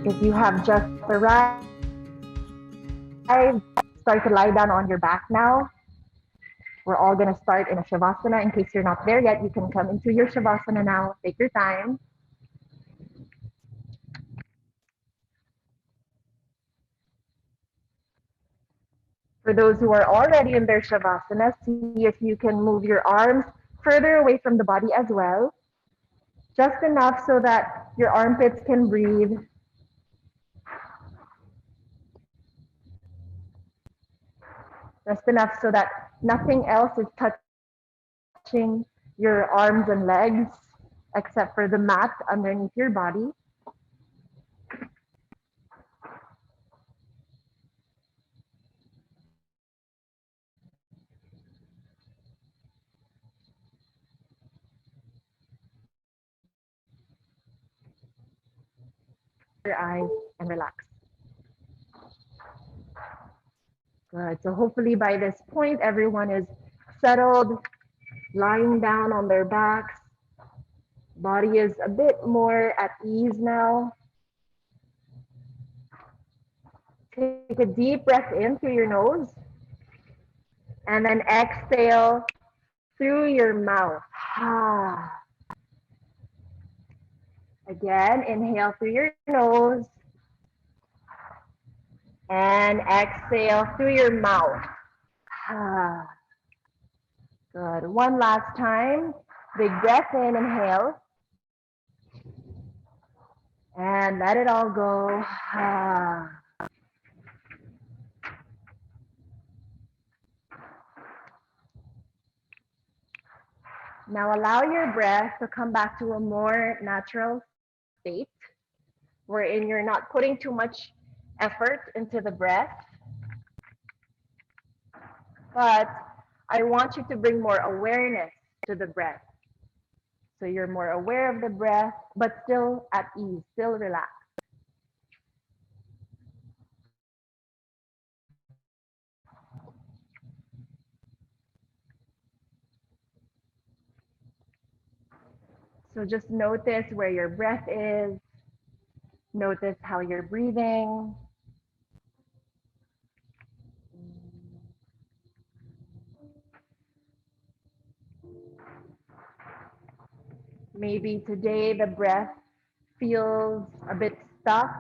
If you have just arrived, start to lie down on your back now. We're all going to start in a Shavasana. In case you're not there yet, you can come into your Shavasana now. Take your time. For those who are already in their Shavasana, see if you can move your arms further away from the body as well. Just enough so that your armpits can breathe. Just enough so that nothing else is touching your arms and legs except for the mat underneath your body. Your eyes and relax. Good. So hopefully by this point, everyone is settled, lying down on their backs. Body is a bit more at ease now. Take a deep breath in through your nose and then exhale through your mouth. Again, inhale through your nose and exhale through your mouth. Good. One last time. Big breath in, inhale. And let it all go. Now allow your breath to come back to a more natural state, wherein you're not putting too much effort into the breath. But I want you to bring more awareness to the breath. So you're more aware of the breath, but still at ease, still relaxed. So just notice where your breath is. Notice how you're breathing. Maybe today the breath feels a bit stuck.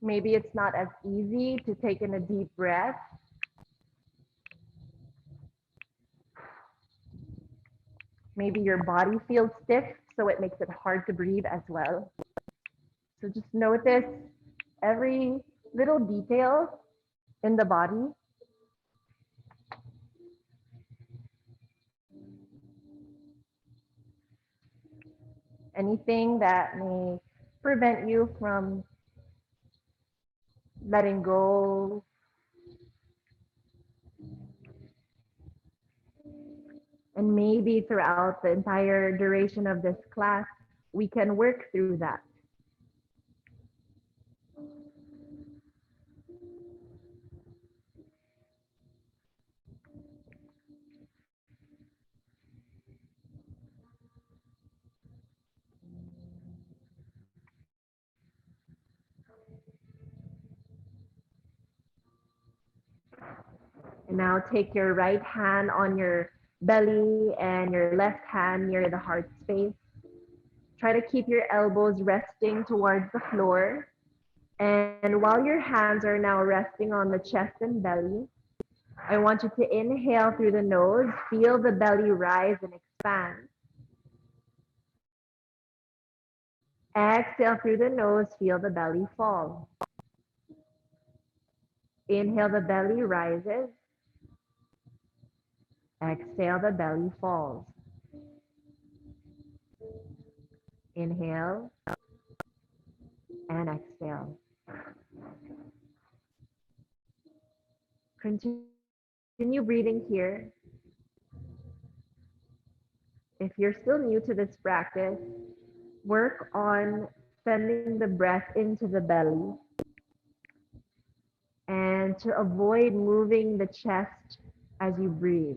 Maybe it's not as easy to take in a deep breath. Maybe your body feels stiff, so it makes it hard to breathe as well. So just notice every little detail in the body. Anything that may prevent you from letting go. And maybe throughout the entire duration of this class, we can work through that. And now take your right hand on your belly and your left hand near the heart space. Try to keep your elbows resting towards the floor. And while your hands are now resting on the chest and belly, I want you to inhale through the nose, feel the belly rise and expand. Exhale through the nose, feel the belly fall. Inhale, the belly rises. Exhale, the belly falls. Inhale and exhale. Continue breathing here. If you're still new to this practice, work on sending the breath into the belly and to avoid moving the chest as you breathe.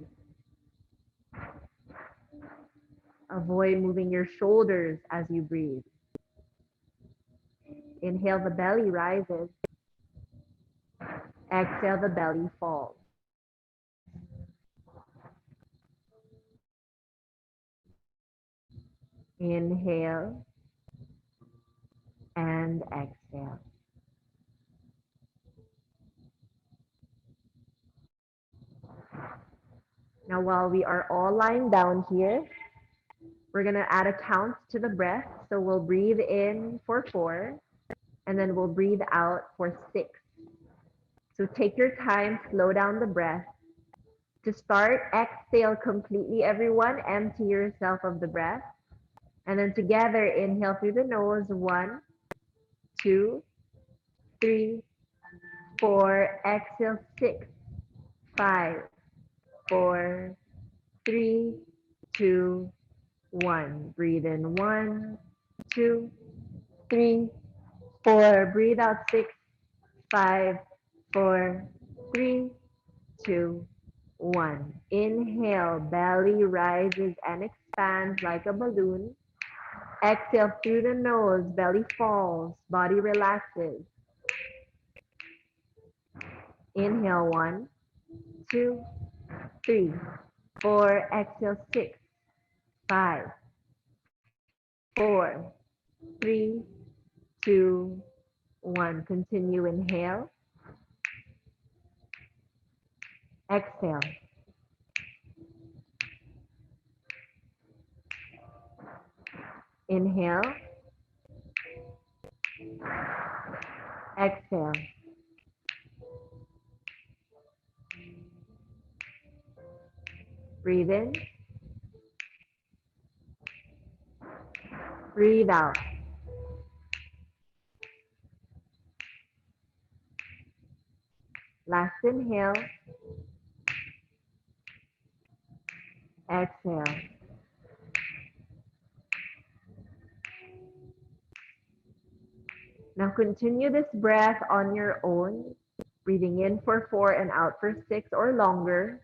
Avoid moving your shoulders as you breathe. Inhale, the belly rises. Exhale, the belly falls. Inhale and exhale. Now, while we are all lying down here, we're going to add a count to the breath. So we'll breathe in for 4, and then we'll breathe out for 6. So take your time, slow down the breath. To start, exhale completely, everyone. Empty yourself of the breath. And then together, inhale through the nose. 1, 2, 3, 4. Exhale, 6, 5, 4, 3, 2, 1. Breathe in 1, 2, 3, 4. Breathe out 6, 5, 4, 3, 2, 1. Inhale, belly rises and expands like a balloon. Exhale through the nose, belly falls, body relaxes. Inhale, 1, 2, 3, 4. Exhale, 6, 5, 4, 3, 2, 1. Continue. Inhale. Exhale. Inhale. Exhale. Breathe in. Breathe out. Last inhale. Exhale. Now continue this breath on your own, breathing in for 4 and out for 6 or longer.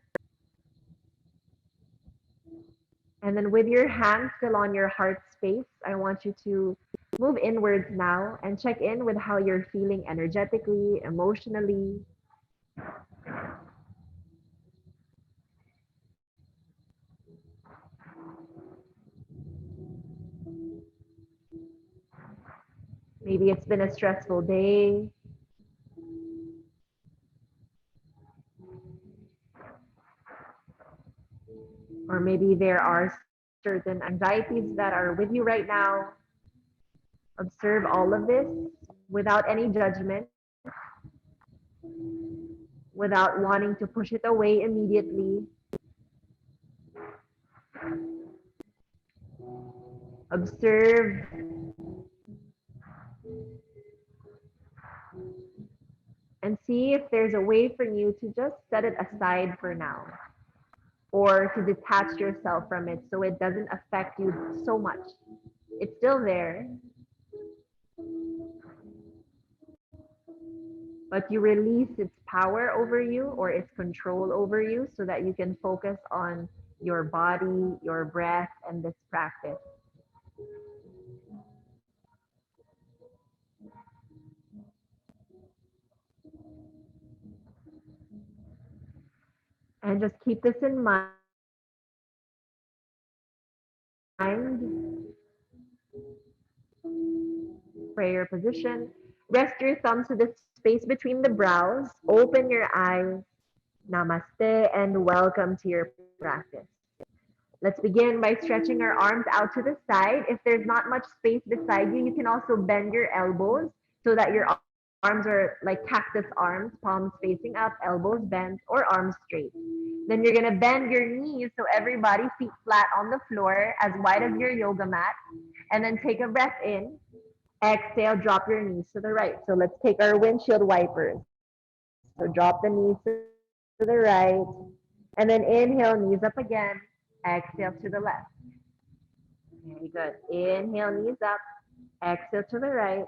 And then with your hands still on your heart space, I want you to move inwards now and check in with how you're feeling energetically, emotionally. Maybe it's been a stressful day. Or maybe there are certain anxieties that are with you right now. Observe all of this without any judgment, without wanting to push it away immediately. Observe and see if there's a way for you to just set it aside for now, or to detach yourself from it so it doesn't affect you so much. It's still there, but you release its power over you or its control over you so that you can focus on your body, your breath, and this practice. And just keep this in mind. Prayer position. Rest your thumbs to the space between the brows. Open your eyes. Namaste and welcome to your practice. Let's begin by stretching our arms out to the side. If there's not much space beside you, you can also bend your elbows so that your arms are like cactus arms, palms facing up, elbows bent, or arms straight. Then you're gonna bend your knees so everybody feet flat on the floor, as wide as your yoga mat. And then take a breath in. Exhale, drop your knees to the right. So let's take our windshield wipers. So drop the knees to the right. And then inhale, knees up again. Exhale to the left. Very good. Inhale, knees up. Exhale to the right.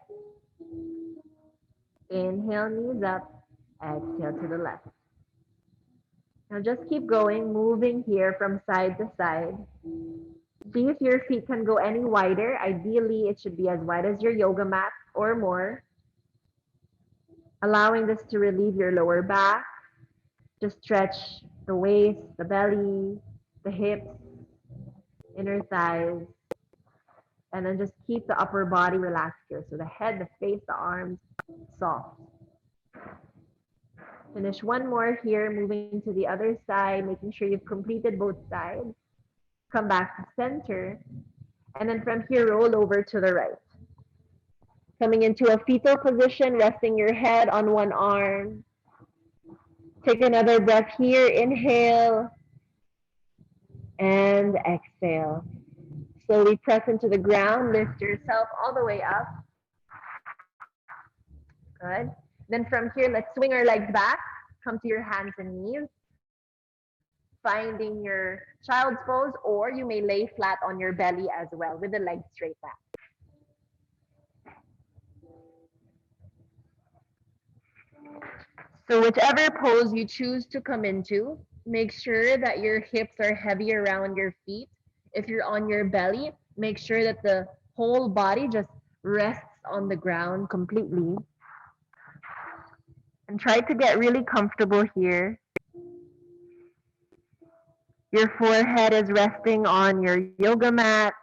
Inhale, knees up. Exhale to the left. Now just keep going, moving here from side to side. See if your feet can go any wider. Ideally, it should be as wide as your yoga mat or more, allowing this to relieve your lower back. Just stretch the waist, the belly, the hips, inner thighs, and then just keep the upper body relaxed here. So the head, the face, the arms, soft. Finish one more here, moving to the other side, making sure you've completed both sides. Come back to center. And then from here, roll over to the right. Coming into a fetal position, resting your head on one arm. Take another breath here. Inhale and exhale. Slowly press into the ground. Lift yourself all the way up. Good. Then from here, let's swing our legs back. Come to your hands and knees. Finding your child's pose, or you may lay flat on your belly as well with the legs straight back. So whichever pose you choose to come into, make sure that your hips are heavy around your feet. If you're on your belly, make sure that the whole body just rests on the ground completely. And try to get really comfortable here. Your forehead is resting on your yoga mat.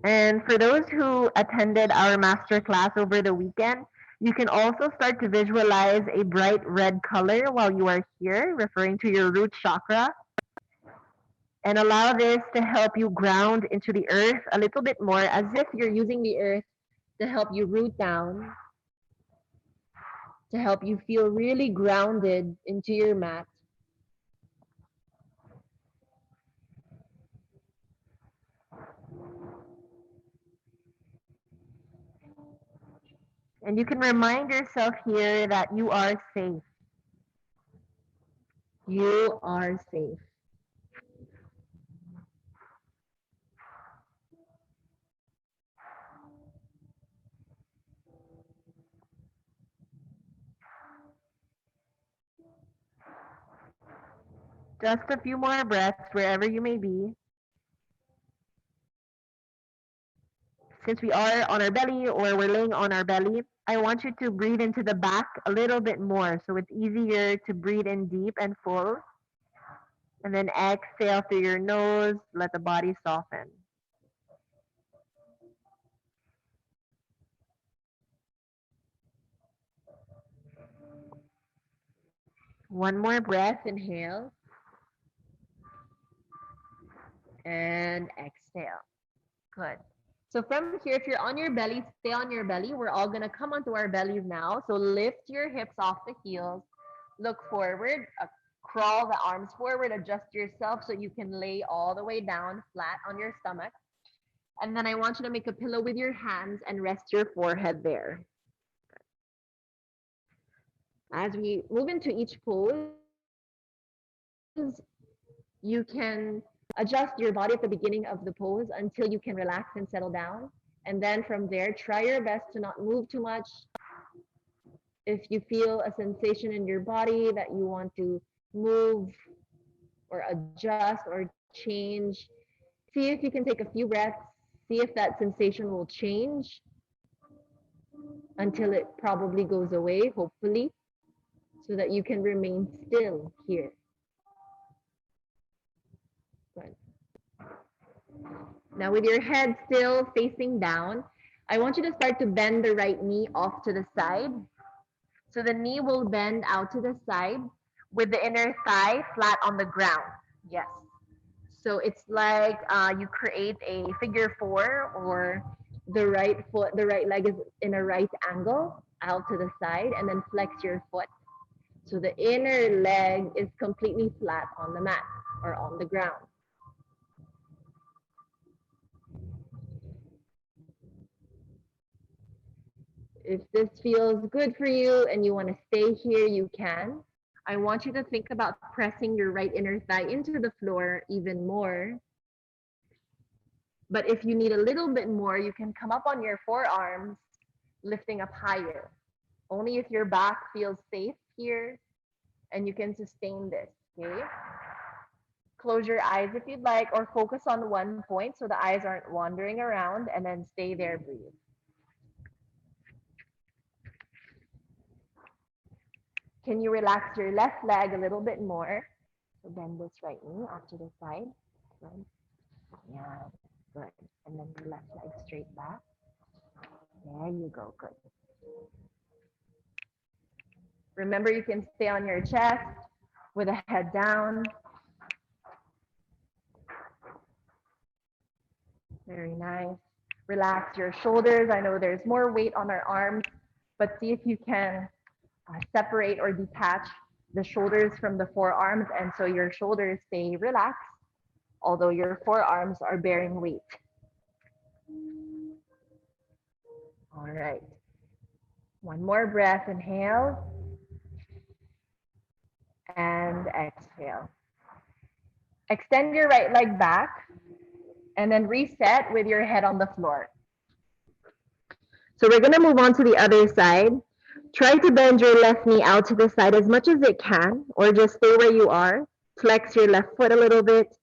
And for those who attended our master class over the weekend, you can also start to visualize a bright red color while you are here, referring to your root chakra. And allow this to help you ground into the earth a little bit more, as if you're using the earth to help you root down, to help you feel really grounded into your mat. And you can remind yourself here that you are safe. You are safe. Just a few more breaths wherever you may be. Since we are on our belly or we're laying on our belly, I want you to breathe into the back a little bit more, so it's easier to breathe in deep and full. And then exhale through your nose, let the body soften. One more breath, inhale. And exhale. Good. So from here, if you're on your belly, stay on your belly. We're all gonna come onto our bellies now. So lift your hips off the heels. Look forward, crawl the arms forward, adjust yourself so you can lay all the way down flat on your stomach. And then I want you to make a pillow with your hands and rest your forehead there. As we move into each pose, you can adjust your body at the beginning of the pose until you can relax and settle down. And then from there, try your best to not move too much. If you feel a sensation in your body that you want to move or adjust or change, see if you can take a few breaths, see if that sensation will change until it probably goes away, hopefully, so that you can remain still here. Good. Now with your head still facing down, I want you to start to bend the right knee off to the side. So the knee will bend out to the side with the inner thigh flat on the ground. Yes. So it's like you create a figure four, or the right foot, the right leg is in a right angle out to the side, and then flex your foot. So the inner leg is completely flat on the mat or on the ground. If this feels good for you and you want to stay here, you can. I want you to think about pressing your right inner thigh into the floor even more. But if you need a little bit more, you can come up on your forearms, lifting up higher. Only if your back feels safe here And you can sustain this, okay? Close your eyes if you'd like, or focus on one point so the eyes aren't wandering around, and then stay there, breathe. Can you relax your left leg a little bit more? So bend this right knee off to the side. Good. Yeah, good. And then your left leg straight back. There you go, good. Remember, you can stay on your chest with the head down. Very nice. Relax your shoulders. I know there's more weight on our arms, but see if you can separate or detach the shoulders from the forearms, and so your shoulders stay relaxed, although your forearms are bearing weight. All right. One more breath, inhale and exhale. Extend your right leg back and then reset with your head on the floor. So we're gonna move on to the other side. Try to bend your left knee out to the side as much as it can, or just stay where you are. Flex your left foot a little bit.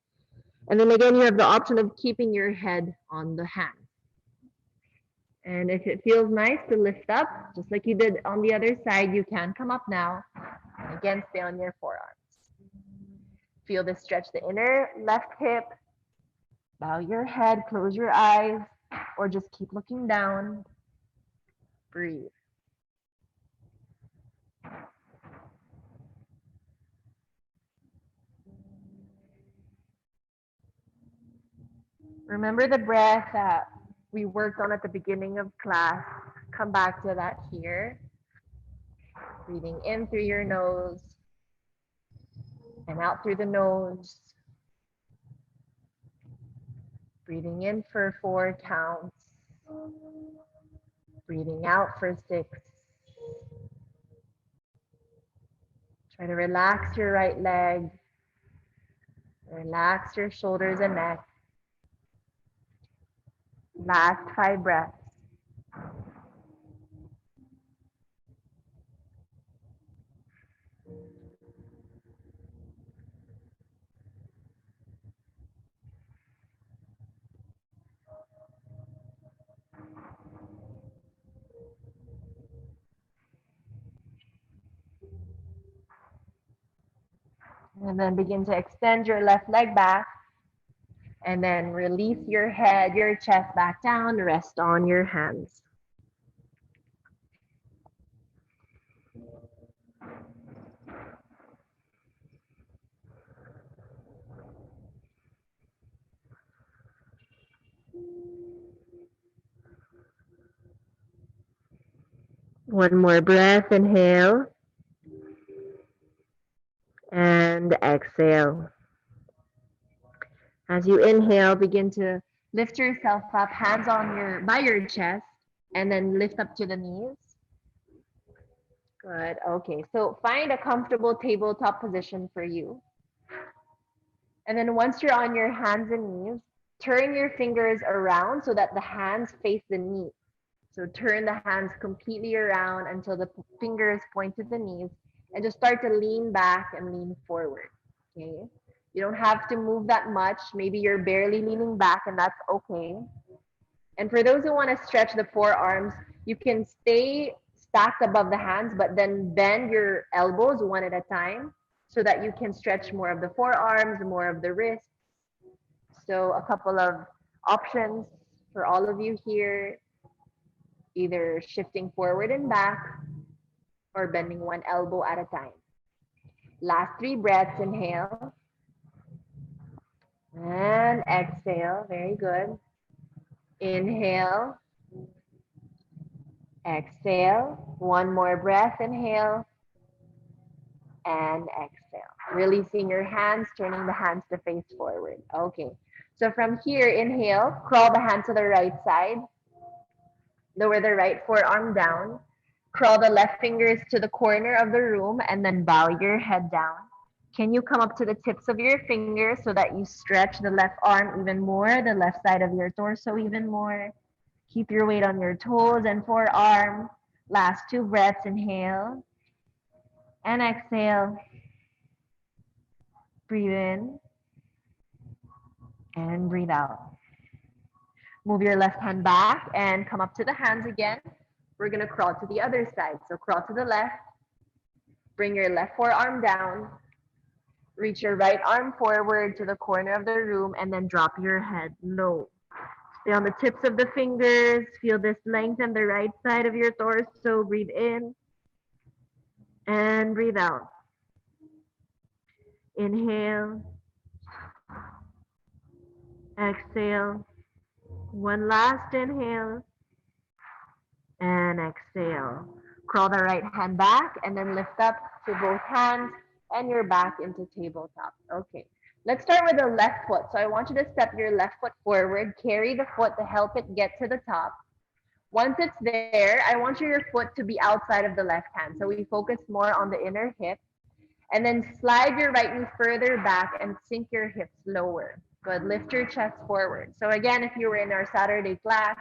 And then again, you have the option of keeping your head on the hand. And if it feels nice to lift up, just like you did on the other side, you can come up now. And again, stay on your forearms. Feel this stretch the inner left hip. Bow your head, close your eyes, or just keep looking down. Breathe. Remember the breath that we worked on at the beginning of class. Come back to that here. Breathing in through your nose and out through the nose. Breathing in for 4 counts. Breathing out for 6. Try to relax your right leg. Relax your shoulders and neck. Last 5 breaths. And then begin to extend your left leg back. And then release your head, your chest back down. Rest on your hands. One more breath, inhale. And exhale. As you inhale, begin to lift yourself up, hands on by your chest, and then lift up to the knees. Good. Okay. So find a comfortable tabletop position for you. And then once you're on your hands and knees, turn your fingers around so that the hands face the knees. So turn the hands completely around until the fingers point to the knees, and just start to lean back and lean forward. Okay. You don't have to move that much. Maybe you're barely leaning back, and that's okay. And for those who want to stretch the forearms, you can stay stacked above the hands, but then bend your elbows one at a time so that you can stretch more of the forearms, more of the wrists. So a couple of options for all of you here, either shifting forward and back or bending one elbow at a time. Last 3 breaths, inhale. And exhale, very good. Inhale. Exhale. One more breath, inhale. And exhale. Releasing your hands, turning the hands to face forward. Okay. So from here, inhale, crawl the hand to the right side. Lower the right forearm down. Crawl the left fingers to the corner of the room and then bow your head down. Can you come up to the tips of your fingers so that you stretch the left arm even more, the left side of your torso even more? Keep your weight on your toes and forearm. Last 2 breaths, inhale and exhale. breathe in and breathe out. Move your left hand back and come up to the hands again. We're going to crawl to the other side. So crawl to the left. Bring your left forearm down. Reach your right arm forward to the corner of the room and then drop your head low. Stay on the tips of the fingers. Feel this length on the right side of your torso. Breathe in and breathe out. Inhale. Exhale. One last inhale and exhale. Crawl the right hand back and then lift up to both hands and your back into tabletop. Okay, let's start with the left foot. So I want you to step your left foot forward, carry the foot to help it get to the top. Once it's there, I want your foot to be outside of the left hand. So we focus more on the inner hip. And then slide your right knee further back and sink your hips lower. Good, lift your chest forward. So again, if you were in our Saturday class,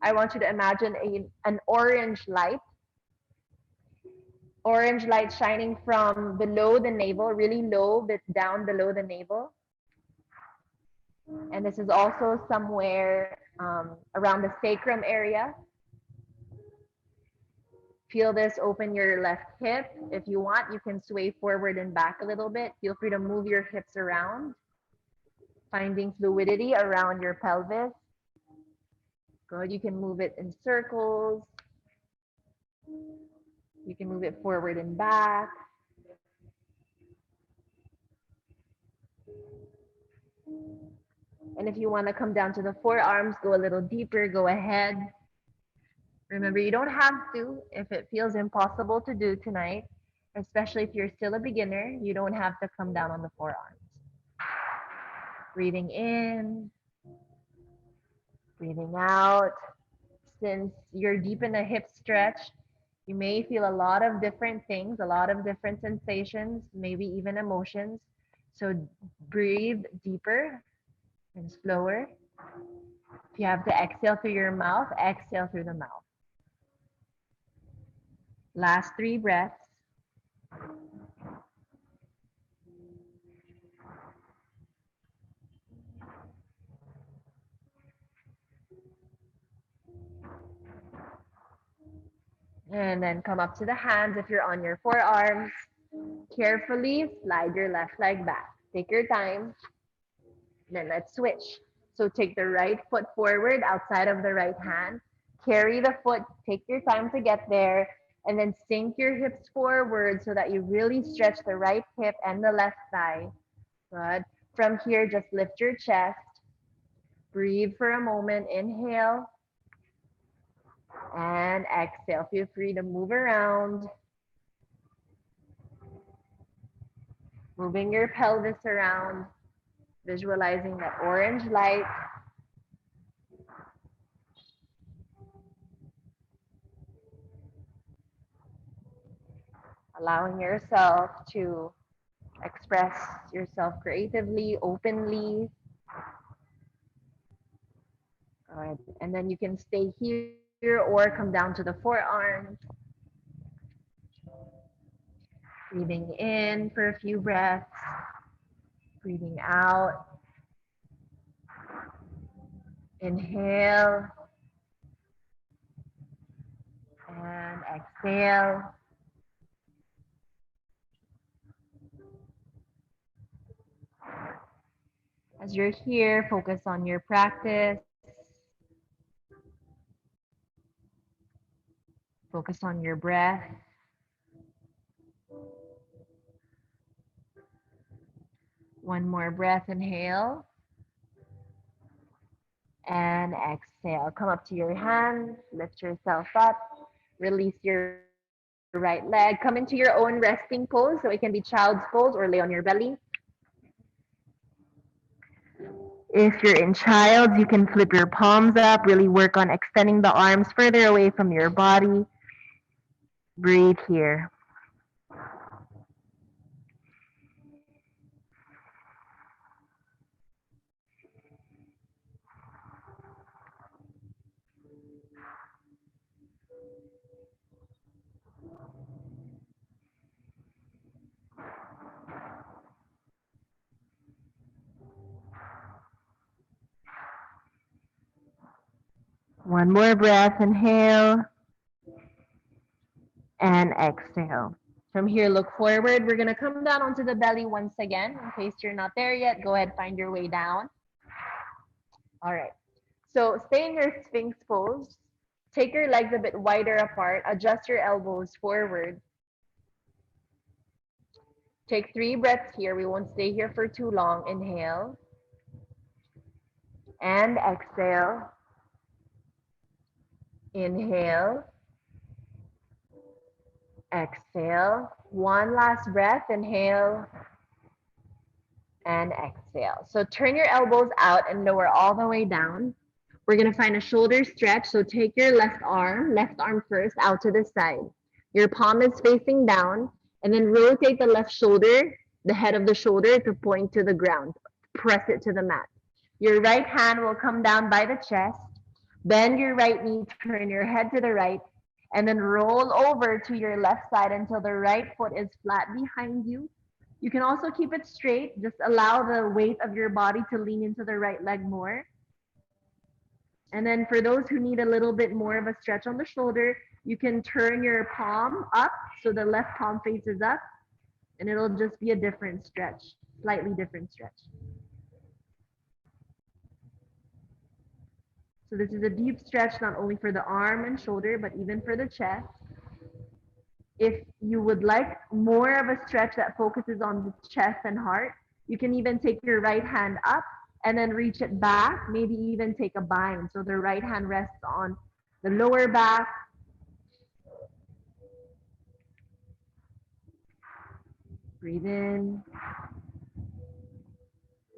I want you to imagine an orange light shining from below the navel, really low, but down below the navel. And this is also somewhere around the sacrum area. Feel this, open your left hip. If you want, you can sway forward and back a little bit. Feel free to move your hips around, finding fluidity around your pelvis. Good, you can move it in circles. You can move it forward and back. And if you want to come down to the forearms, go a little deeper, go ahead. Remember, you don't have to if it feels impossible to do tonight, especially if you're still a beginner, you don't have to come down on the forearms. Breathing in, breathing out. Since you're deep in a hip stretch, you may feel a lot of different things, a lot of different sensations, maybe even emotions. So breathe deeper and slower. If you have to exhale through your mouth, exhale through the mouth. Last 3 breaths. And then come up to the hands if you're on your forearms. Carefully slide your left leg back. Take your time. Then let's switch. So take the right foot forward outside of the right hand. Carry the foot. Take your time to get there. And then sink your hips forward so that you really stretch the right hip and the left thigh. Good. From here, just lift your chest. Breathe for a moment. Inhale. And exhale. Feel free to move around. Moving your pelvis around. Visualizing that orange light. Allowing yourself to express yourself creatively, openly. All right. And then you can stay here or come down to the forearms. Breathing in for a few breaths. Breathing out. Inhale. And exhale. As you're here, focus on your practice. Focus on your breath. One more breath, inhale. And exhale. Come up to your hands, lift yourself up, release your right leg. Come into your own resting pose. So it can be child's pose or lay on your belly. If you're in child's, you can flip your palms up, really work on extending the arms further away from your body. Breathe here. One more breath, inhale and exhale. From here, look forward. We're gonna come down onto the belly once again. In case you're not there yet, go ahead, find your way down. All right, so stay in your Sphinx pose. Take your legs a bit wider apart, adjust your elbows forward. Take 3 breaths here. We won't stay here for too long. Inhale and exhale. Inhale, exhale. One last breath. Inhale and exhale. So turn your elbows out and lower all the way down. We're going to find a shoulder stretch. So take your left arm first, out to the side. Your palm is facing down, and then rotate the left shoulder, the head of the shoulder, to point to the ground. Press it to the mat. Your right hand will come down by the chest. Bend your right knee, turn your head to the right, and then roll over to your left side until the right foot is flat behind you. You can also keep it straight. Just allow the weight of your body to lean into the right leg more. And then for those who need a little bit more of a stretch on the shoulder, you can turn your palm up so the left palm faces up, and it'll just be a different stretch, slightly different stretch. So this is a deep stretch not only for the arm and shoulder, but even for the chest. If you would like more of a stretch that focuses on the chest and heart, you can even take your right hand up and then reach it back, maybe even take a bind. So the right hand rests on the lower back. Breathe in,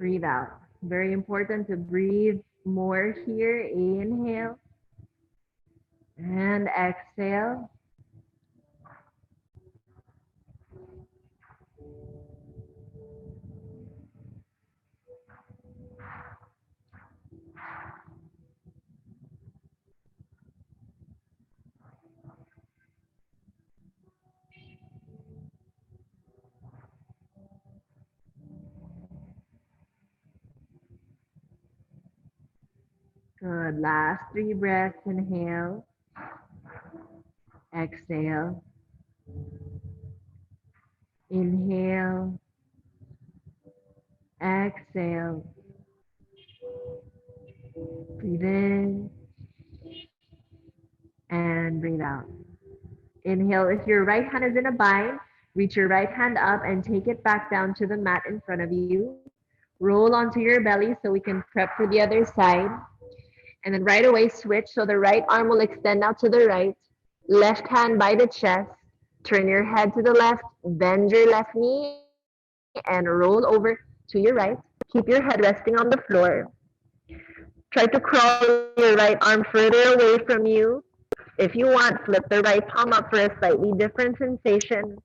breathe out. Very important to breathe more here. Inhale and exhale. Good. Last 3 breaths. Inhale. Exhale. Inhale. Exhale. Breathe in and breathe out. Inhale. If your right hand is in a bind, reach your right hand up and take it back down to the mat in front of you. Roll onto your belly so we can prep for the other side. And then right away switch. So the right arm will extend out to the right. Left hand by the chest. Turn your head to the left. Bend your left knee and roll over to your right. Keep your head resting on the floor. Try to crawl your right arm further away from you. If you want, flip the right palm up for a slightly different sensation.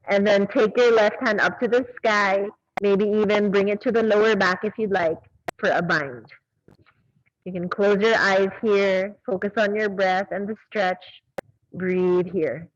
And then take your left hand up to the sky. Maybe even bring it to the lower back if you'd like for a bind. You can close your eyes here. Focus on your breath and the stretch. Breathe here.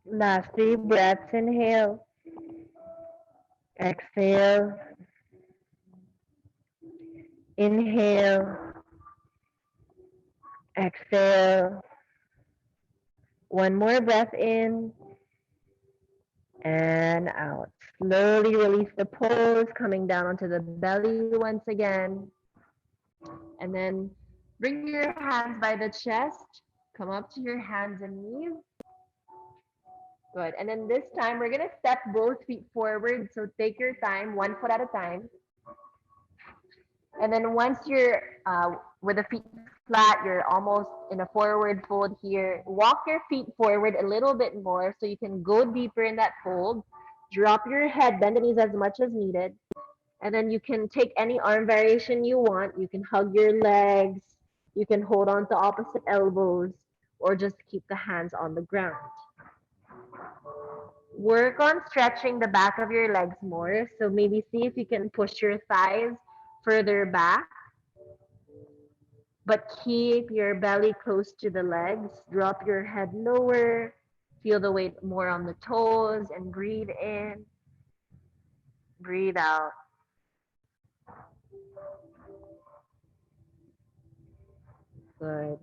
Last 3 breaths. Inhale. Exhale. Inhale. Exhale. One more breath in and out. Slowly release the pose, coming down onto the belly once again. And then bring your hands by the chest. Come up to your hands and knees. Good. And then this time, we're going to step both feet forward. So take your time, 1 foot at a time. And then once you're with the feet flat, you're almost in a forward fold here. Walk your feet forward a little bit more so you can go deeper in that fold. Drop your head, bend the knees as much as needed. And then you can take any arm variation you want. You can hug your legs. You can hold on to opposite elbows or just keep the hands on the ground. Work on stretching the back of your legs more. So maybe see if you can push your thighs further back, but keep your belly close to the legs. Drop your head lower. Feel the weight more on the toes and breathe in. Breathe out. Good.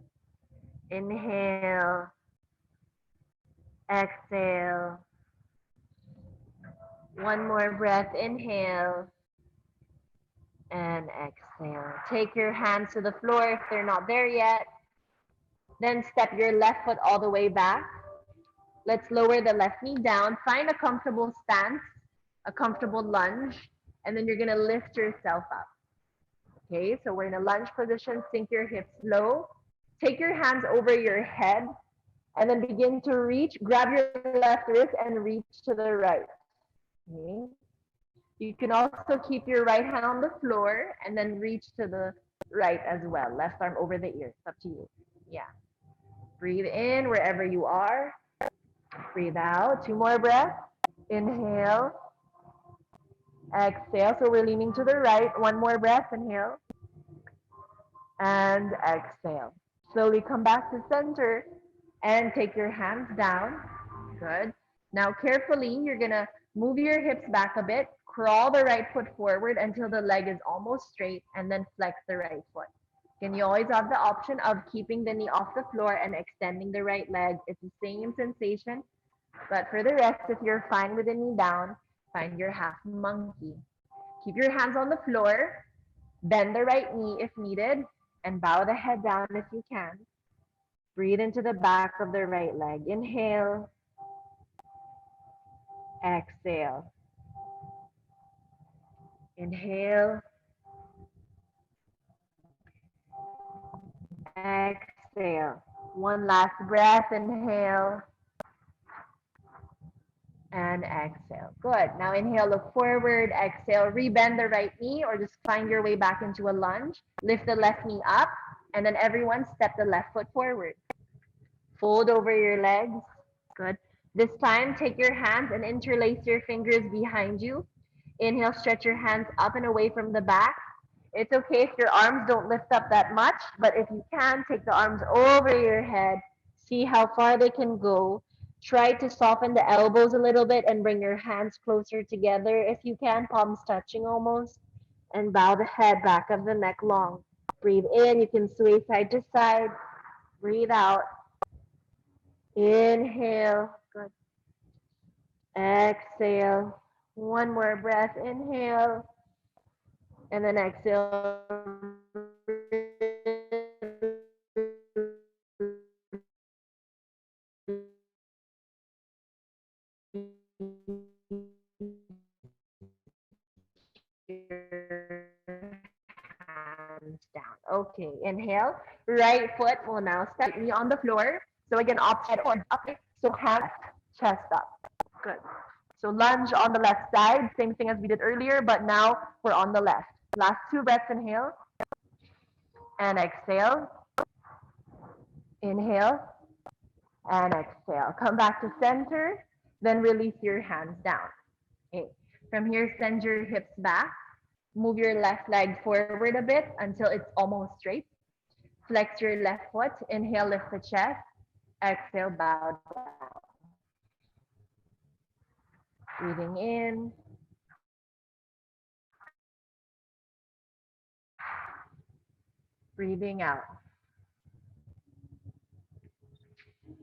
Inhale. Exhale. One more breath. Inhale. And exhale. Take your hands to the floor if they're not there yet. Then step your left foot all the way back. Let's lower the left knee down. Find a comfortable stance, a comfortable lunge, and then you're going to lift yourself up. Okay, so we're in a lunge position. Sink your hips low. Take your hands over your head and then begin to reach. Grab your left wrist and reach to the right. Okay. You can also keep your right hand on the floor and then reach to the right as well. Left arm over the ear. It's up to you. Yeah. Breathe in wherever you are. Breathe out. 2 more breaths. Inhale. Exhale. So we're leaning to the right. 1 more breath. Inhale. And exhale. Slowly come back to center and take your hands down. Good. Now carefully, you're going to move your hips back a bit. Crawl the right foot forward until the leg is almost straight and then flex the right foot. Again, you always have the option of keeping the knee off the floor and extending the right leg. It's the same sensation. But for the rest, if you're fine with the knee down, find your half monkey. Keep your hands on the floor. Bend the right knee if needed. And bow the head down if you can. Breathe into the back of the right leg. Inhale. Exhale. Inhale. Exhale. One last breath. Inhale. And exhale. Good. Now inhale, look forward. Exhale, rebend the right knee or just find your way back into a lunge. Lift the left knee up. And then everyone step the left foot forward. Fold over your legs. Good. This time, take your hands and interlace your fingers behind you. Inhale, stretch your hands up and away from the back. It's okay if your arms don't lift up that much, but if you can, take the arms over your head. See how far they can go. Try to soften the elbows a little bit and bring your hands closer together if you can, palms touching almost. And bow the head, back of the neck long. Breathe in, you can sway side to side. Breathe out. Inhale. Good. Exhale. One more breath. Inhale. And then exhale. Down. Okay, inhale. Right foot will now step knee on the floor. So again, opposite or up. So hands, chest up. Good. So lunge on the left side, same thing as we did earlier, but now we're on the left. Last 2 breaths, inhale. And exhale. Inhale. And exhale. Come back to center, then release your hands down. Okay. From here, send your hips back. Move your left leg forward a bit until it's almost straight. Flex your left foot. Inhale, lift the chest. Exhale, bow down. Breathing in. Breathing out.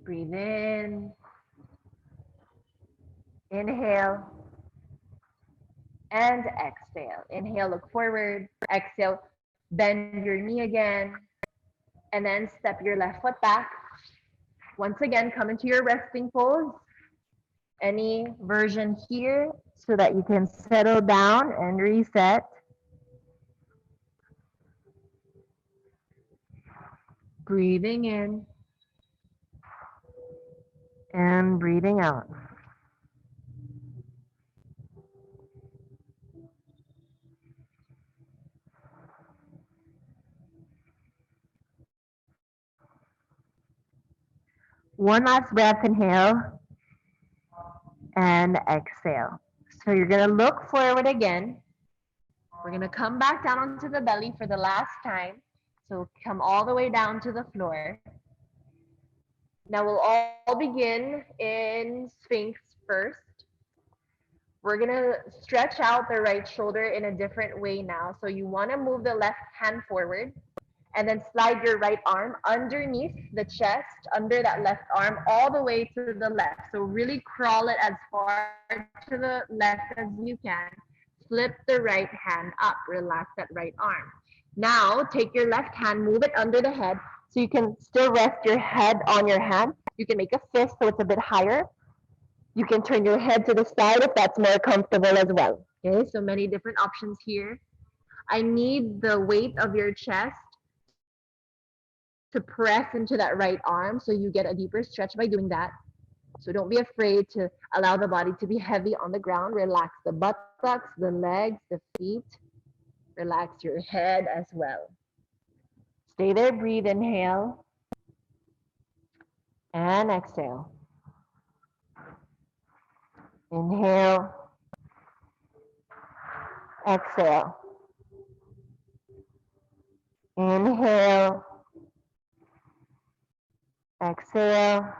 Breathe in. Inhale. And exhale. Inhale, look forward. Exhale, bend your knee again. And then step your left foot back. Once again, come into your resting pose. Any version here so that you can settle down and reset. Breathing in and breathing out. One last breath, inhale and exhale. So you're going to look forward again. We're going to come back down onto the belly for the last time. So come all the way down to the floor. Now we'll all begin in Sphinx first. We're going to stretch out the right shoulder in a different way now. So you want to move the left hand forward and then slide your right arm underneath the chest, under that left arm, all the way to the left. So really crawl it as far to the left as you can. Flip the right hand up, relax that right arm. Now take your left hand, move it under the head so you can still rest your head on your hand. You can make a fist so it's a bit higher. You can turn your head to the side if that's more comfortable as well. Okay, so many different options here. I need the weight of your chest to press into that right arm so you get a deeper stretch by doing that. So don't be afraid to allow the body to be heavy on the ground. Relax the buttocks, the legs, the feet. Relax your head as well. Stay there, breathe, inhale and exhale. Inhale, exhale. Inhale, exhale.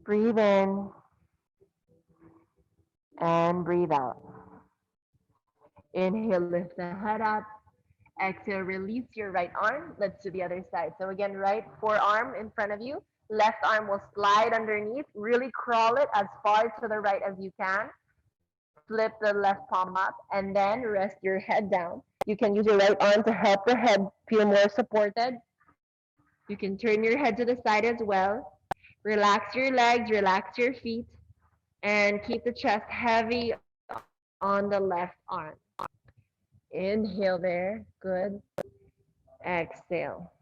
Breathe in and breathe out. Inhale, lift the head up. Exhale, release your right arm. Let's do the other side. So again, right forearm in front of you. Left arm will slide underneath. Really crawl it as far to the right as you can. Flip the left palm up and then rest your head down. You can use your right arm to help the head feel more supported. You can turn your head to the side as well. Relax your legs, relax your feet, and keep the chest heavy on the left arm. Inhale there, good. Exhale.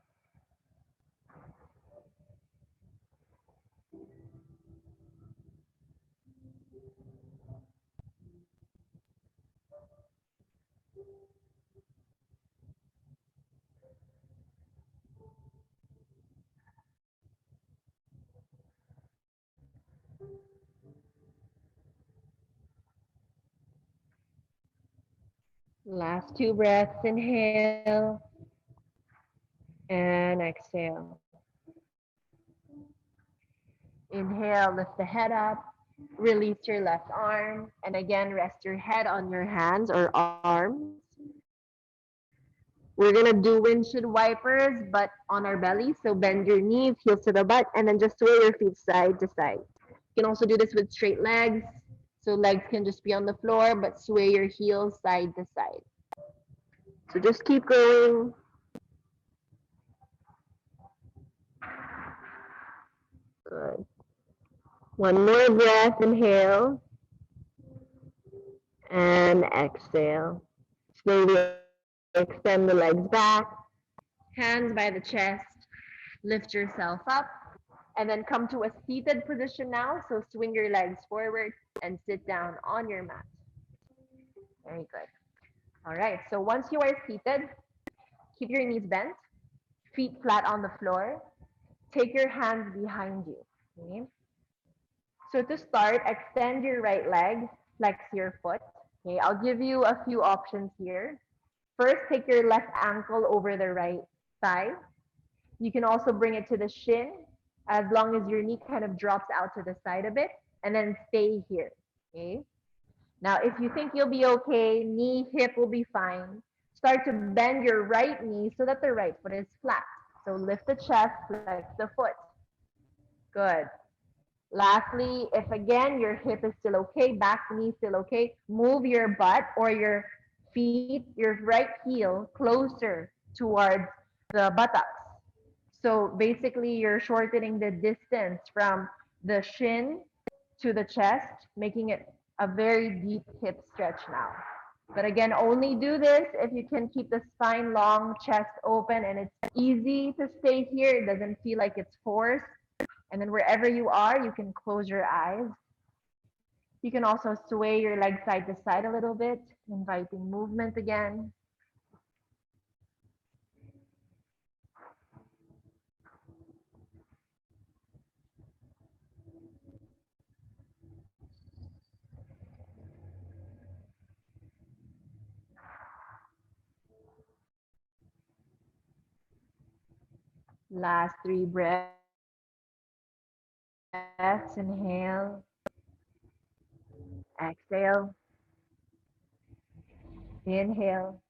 Last two breaths, inhale and exhale. Inhale, lift the head up, release your left arm, and again, rest your head on your hands or arms. We're gonna do windshield wipers, but on our belly. So bend your knees, heels to the butt, and then just sway your feet side to side. You can also do this with straight legs. So legs can just be on the floor, but sway your heels side to side. So just keep going. Good. One more breath, inhale. And exhale. Slowly extend the legs back. Hands by the chest. Lift yourself up. And then come to a seated position now. So swing your legs forward and sit down on your mat. Very good. All right, so once you are seated, keep your knees bent, feet flat on the floor. Take your hands behind you. Okay? So to start, extend your right leg, flex your foot. Okay, I'll give you a few options here. First, take your left ankle over the right thigh. You can also bring it to the shin, as long as your knee kind of drops out to the side a bit, and then stay here. Okay? Now, if you think you'll be okay, knee, hip will be fine. Start to bend your right knee so that the right foot is flat. So lift the chest, flex the foot. Good. Lastly, if again your hip is still okay, back knee still okay, move your butt or your feet, your right heel closer towards the buttocks. So basically you're shortening the distance from the shin to the chest, making it a very deep hip stretch now. But again, only do this if you can keep the spine long, chest open, and it's easy to stay here. It doesn't feel like it's forced. And then wherever you are, you can close your eyes. You can also sway your legs side to side a little bit, inviting movement again. Last 3 breaths. Inhale. Exhale. Inhale.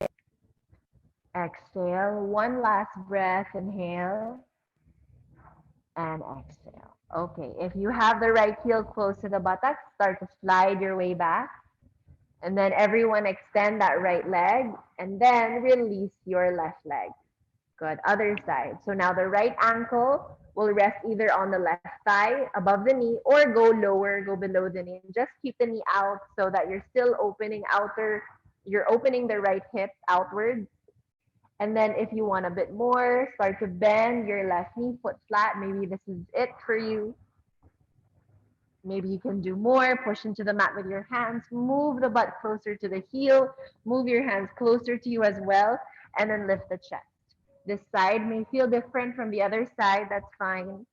Exhale. One last breath. Inhale. And exhale. Okay, if you have the right heel close to the buttocks, start to slide your way back. And then everyone extend that right leg and then release your left leg. Good. Other side. So now the right ankle will rest either on the left thigh above the knee or go lower, go below the knee. And just keep the knee out so that you're still you're opening the right hip outward. And then if you want a bit more, start to bend your left knee, foot flat. Maybe this is it for you. Maybe you can do more, push into the mat with your hands, move the butt closer to the heel, move your hands closer to you as well, and then lift the chest. This side may feel different from the other side, that's fine.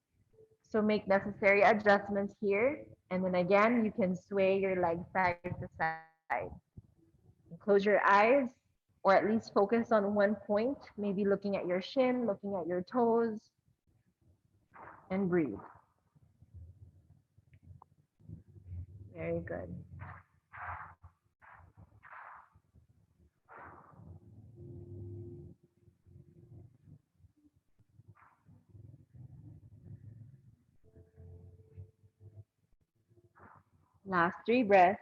So make necessary adjustments here. And then again, you can sway your legs side to side. Close your eyes, or at least focus on one point, maybe looking at your shin, looking at your toes, and breathe. Very good. Last 3 breaths.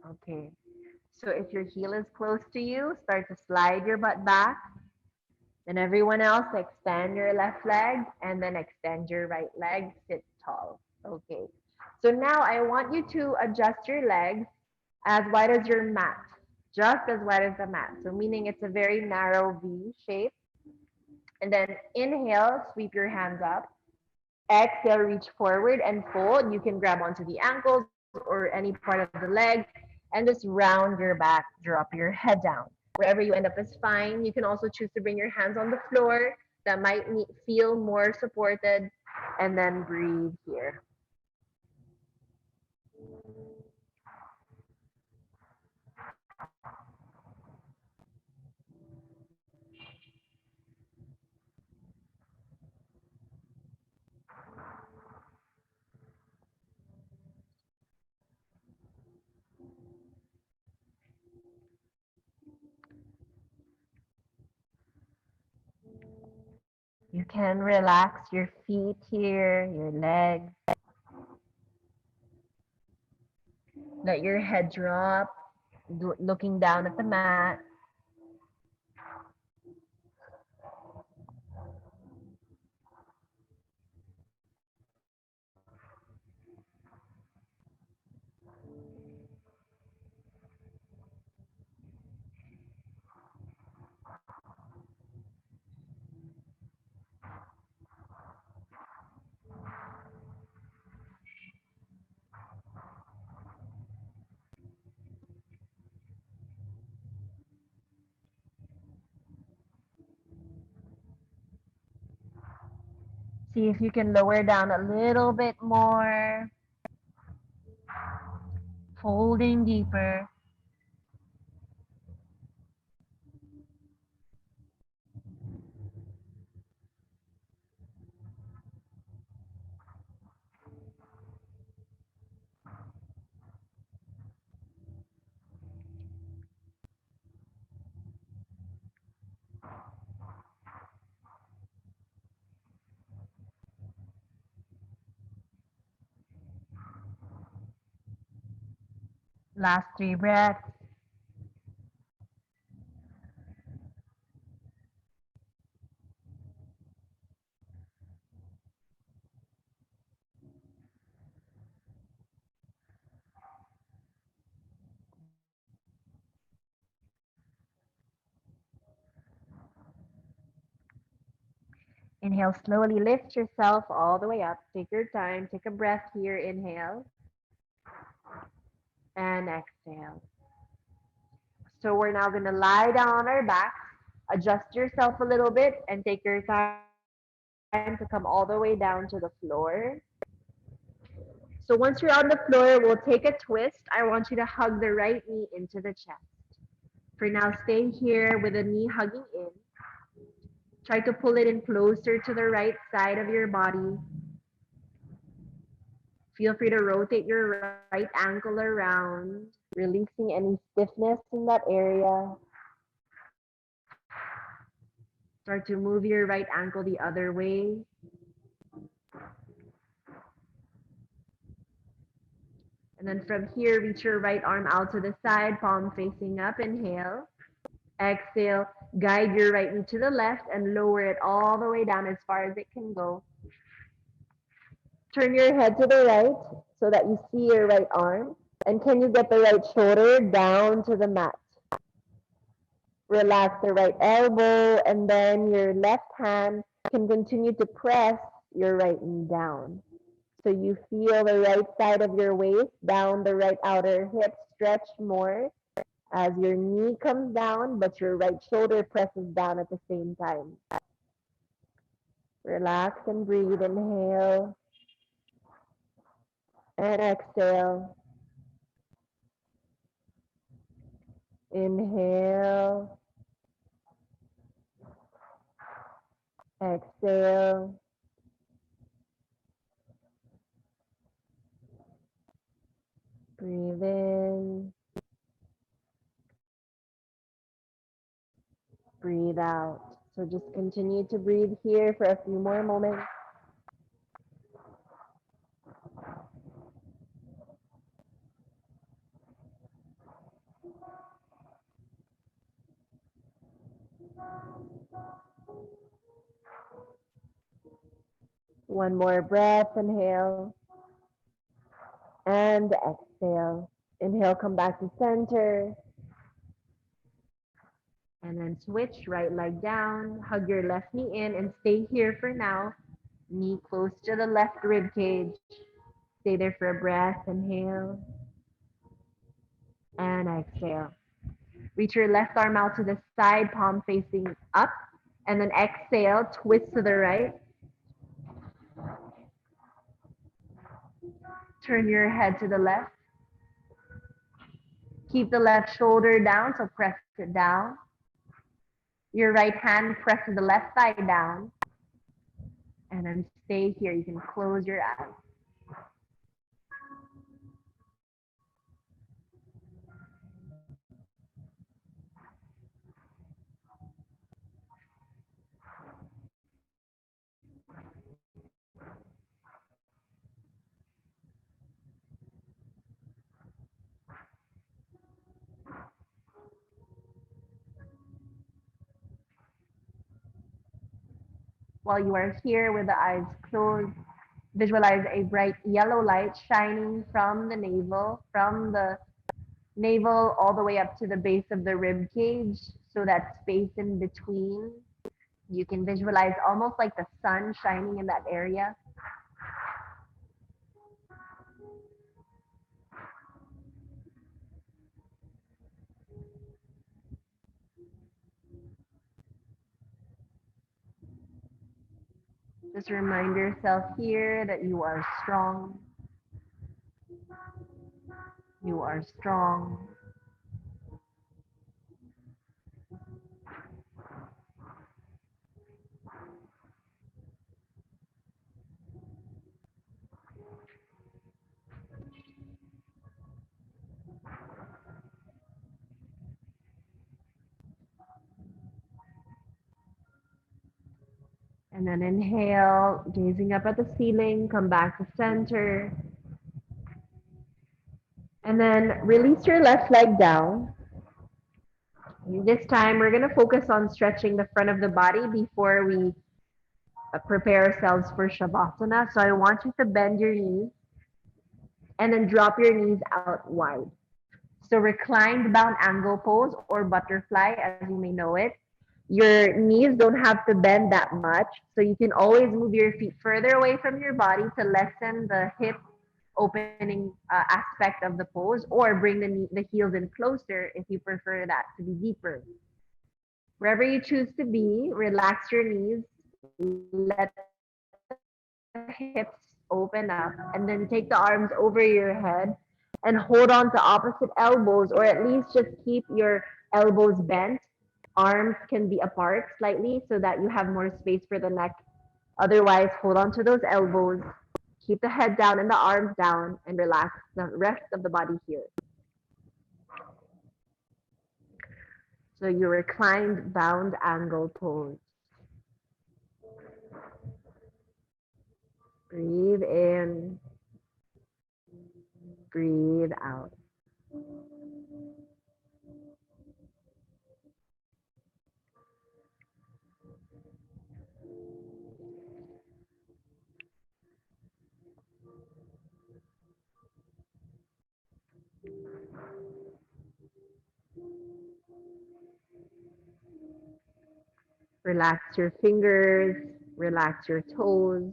Okay. So if your heel is close to you, start to slide your butt back. Then everyone else, extend your left leg and then extend your right leg. Sit tall. Okay. So now I want you to adjust your legs as wide as your mat, just as wide as the mat. So meaning it's a very narrow V shape. And then inhale, sweep your hands up. Exhale, reach forward and fold. You can grab onto the ankles or any part of the leg and just round your back, drop your head down. Wherever you end up is fine. You can also choose to bring your hands on the floor. That might feel more supported. And then breathe here. You can relax your feet here, your legs. Let your head drop, looking down at the mat. See if you can lower down a little bit more. Folding deeper. Last 3 breaths. Inhale, slowly lift yourself all the way up. Take your time. Take a breath here. Inhale and exhale. So we're now going to lie down on our back. Adjust yourself a little bit and take your time to come all the way down to the floor. So once you're on the floor, we'll take a twist. I want you to hug the right knee into the chest. For now, stay here with the knee hugging in. Try to pull it in closer to the right side of your body. Feel free to rotate your right ankle around, releasing any stiffness in that area. Start to move your right ankle the other way. And then from here, reach your right arm out to the side, palm facing up. Inhale. Exhale. Guide your right knee to the left and lower it all the way down as far as it can go. Turn your head to the right so that you see your right arm. And can you get the right shoulder down to the mat? Relax the right elbow, and then your left hand can continue to press your right knee down. So you feel the right side of your waist down the right outer hip stretch more as your knee comes down, but your right shoulder presses down at the same time. Relax and breathe. Inhale and exhale. Inhale. Exhale. Breathe in. Breathe out. So just continue to breathe here for a few more moments. One more breath. Inhale and exhale. Inhale, come back to center. And then switch, right leg down. Hug your left knee in and stay here for now. Knee close to the left rib cage. Stay there for a breath. Inhale and exhale. Reach your left arm out to the side, palm facing up. And then exhale, twist to the right. Turn your head to the left. Keep the left shoulder down, so press it down. Your right hand presses the left thigh down. And then stay here. You can close your eyes. While you are here with the eyes closed, visualize a bright yellow light shining from the navel all the way up to the base of the rib cage. So that space in between, you can visualize almost like the sun shining in that area. Just remind yourself here that you are strong. You are strong. And then inhale, gazing up at the ceiling, come back to center. And then release your left leg down. This time, we're going to focus on stretching the front of the body before we prepare ourselves for Shavasana. So I want you to bend your knees and then drop your knees out wide. So reclined bound angle pose or butterfly, as you may know it. Your knees don't have to bend that much, so you can always move your feet further away from your body to lessen the hip opening aspect of the pose, or bring the heels in closer if you prefer that to be deeper. Wherever you choose to be, relax your knees, let the hips open up, and then take the arms over your head and hold on to opposite elbows, or at least just keep your elbows bent. Arms can be apart slightly so that you have more space for the neck. Otherwise, hold on to those elbows, keep the head down and the arms down, and relax the rest of the body here. So your reclined bound angle pose. Breathe in, breathe out. Relax your fingers, relax your toes,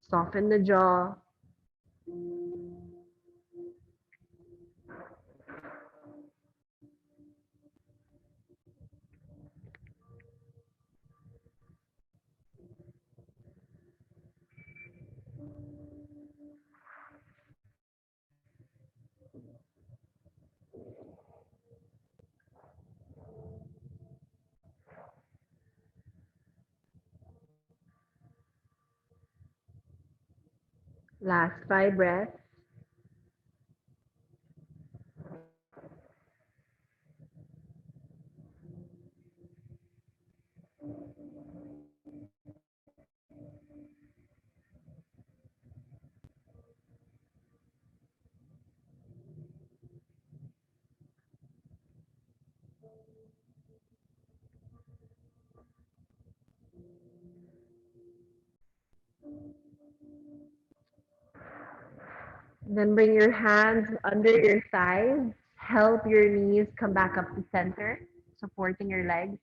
soften the jaw. Last 5 breaths. Then bring your hands under your thighs. Help your knees come back up to center, supporting your legs.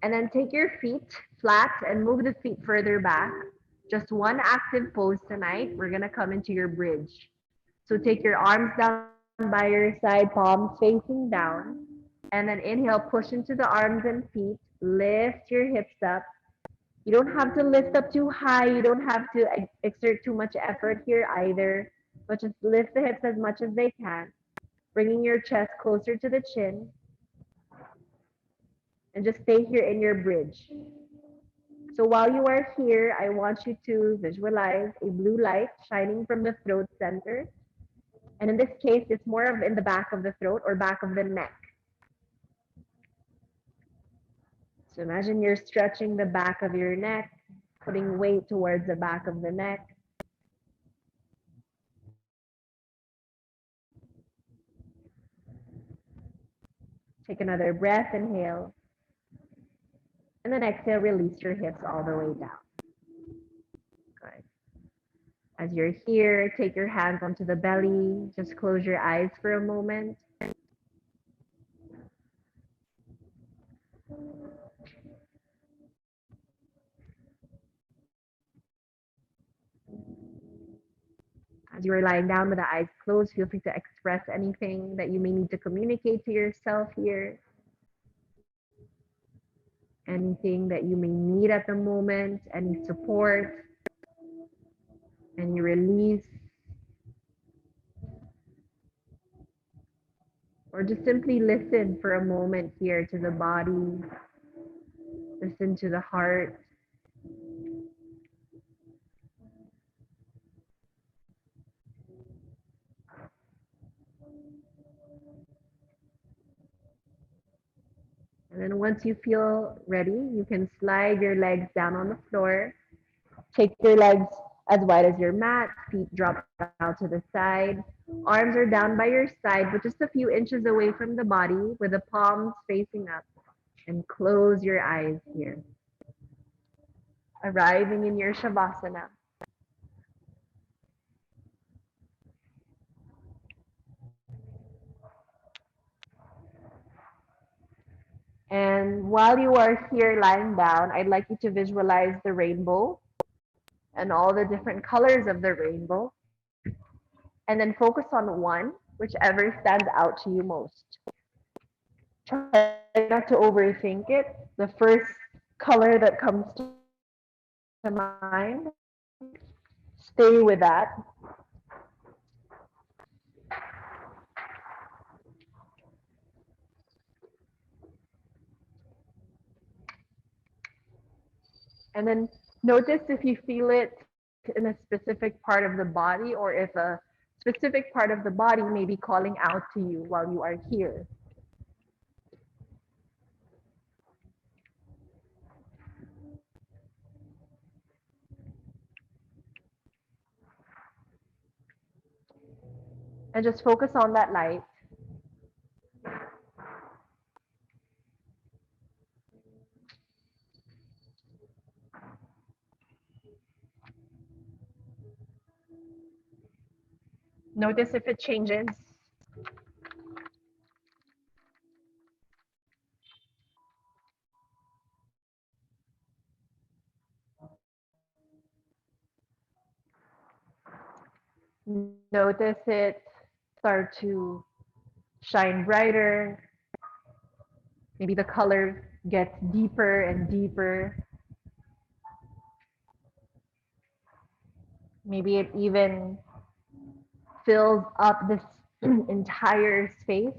And then take your feet flat and move the feet further back. Just one active pose tonight. We're going to come into your bridge. So take your arms down by your side, palms facing down. And then inhale, push into the arms and feet. Lift your hips up. You don't have to lift up too high. You don't have to exert too much effort here either. But just lift the hips as much as they can, bringing your chest closer to the chin. And just stay here in your bridge. So while you are here, I want you to visualize a blue light shining from the throat center. And in this case, it's more of in the back of the throat or back of the neck. So imagine you're stretching the back of your neck, putting weight towards the back of the neck. Take another breath, inhale. And then exhale, release your hips all the way down. Good. As you're here, take your hands onto the belly. Just close your eyes for a moment. As you are lying down with the eyes closed, feel free to express anything that you may need to communicate to yourself here. Anything that you may need at the moment, any support, any release, or just simply listen for a moment here to the body, listen to the heart. And then once you feel ready, you can slide your legs down on the floor. Take your legs as wide as your mat, feet drop out to the side. Arms are down by your side, but just a few inches away from the body with the palms facing up. And close your eyes here. Arriving in your Shavasana. And while you are here lying down, I'd like you to visualize the rainbow and all the different colors of the rainbow. And then focus on one, whichever stands out to you most. Try not to overthink it. The first color that comes to mind, stay with that. And then notice if you feel it in a specific part of the body or if a specific part of the body may be calling out to you while you are here. And just focus on that light. Notice if it changes. Notice it start to shine brighter. Maybe the color gets deeper and deeper. Maybe it even fills up this entire space.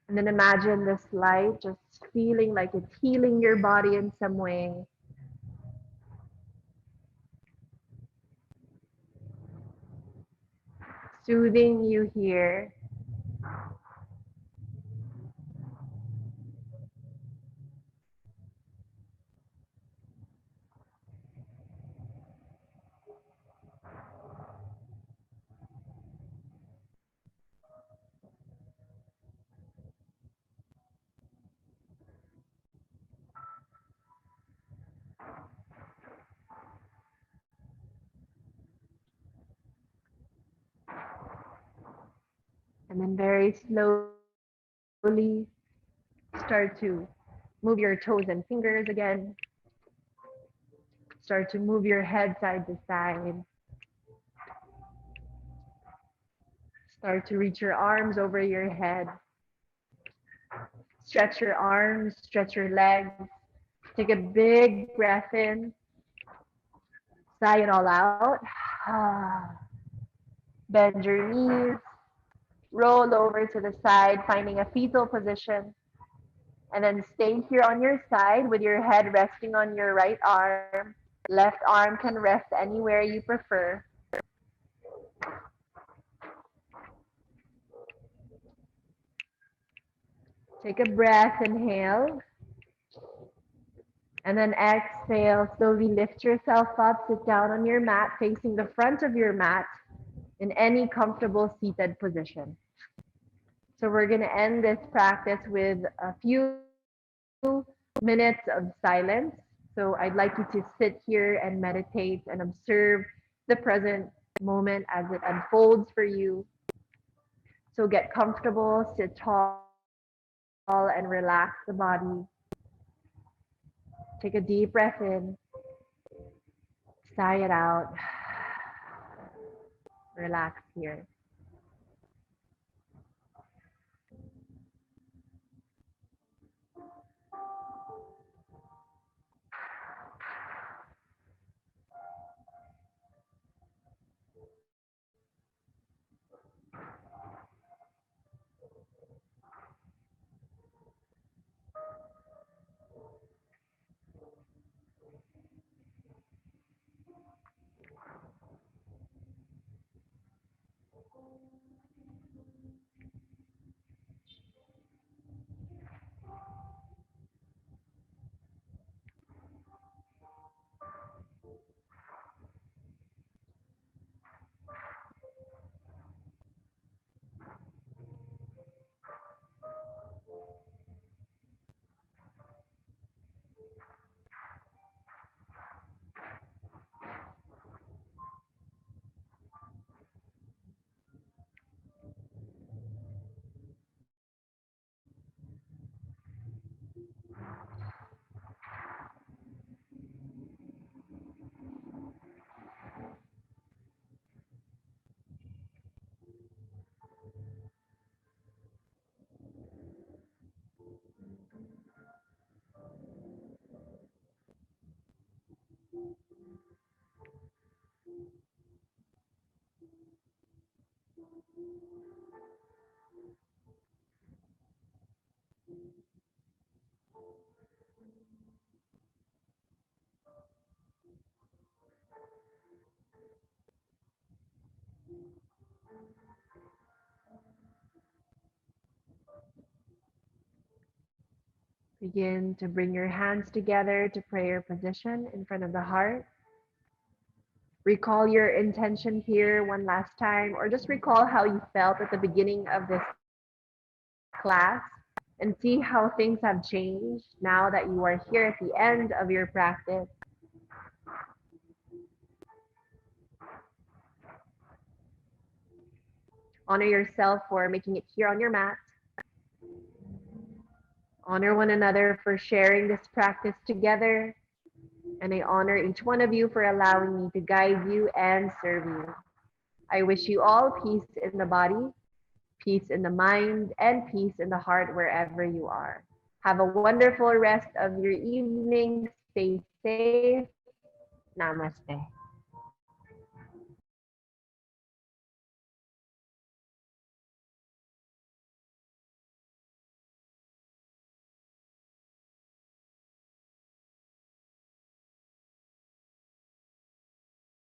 And then imagine this light just feeling like it's healing your body in some way. Soothing you here. And then very slowly start to move your toes and fingers again. Start to move your head side to side. Start to reach your arms over your head. Stretch your arms, stretch your legs. Take a big breath in. Sigh it all out. Bend your knees. Roll over to the side, finding a fetal position. And then stay here on your side with your head resting on your right arm. Left arm can rest anywhere you prefer. Take a breath, inhale. And then exhale, slowly lift yourself up, sit down on your mat, facing the front of your mat in any comfortable seated position. So we're going to end this practice with a few minutes of silence. So I'd like you to sit here and meditate and observe the present moment as it unfolds for you. So get comfortable, sit tall, and relax the body. Take a deep breath in, sigh it out, relax here. Begin to bring your hands together to prayer position in front of the heart. Recall your intention here one last time, or just recall how you felt at the beginning of this class and see how things have changed now that you are here at the end of your practice. Honor yourself for making it here on your mat. Honor one another for sharing this practice together. And I honor each one of you for allowing me to guide you and serve you. I wish you all peace in the body, peace in the mind, and peace in the heart wherever you are. Have a wonderful rest of your evening. Stay safe. Namaste.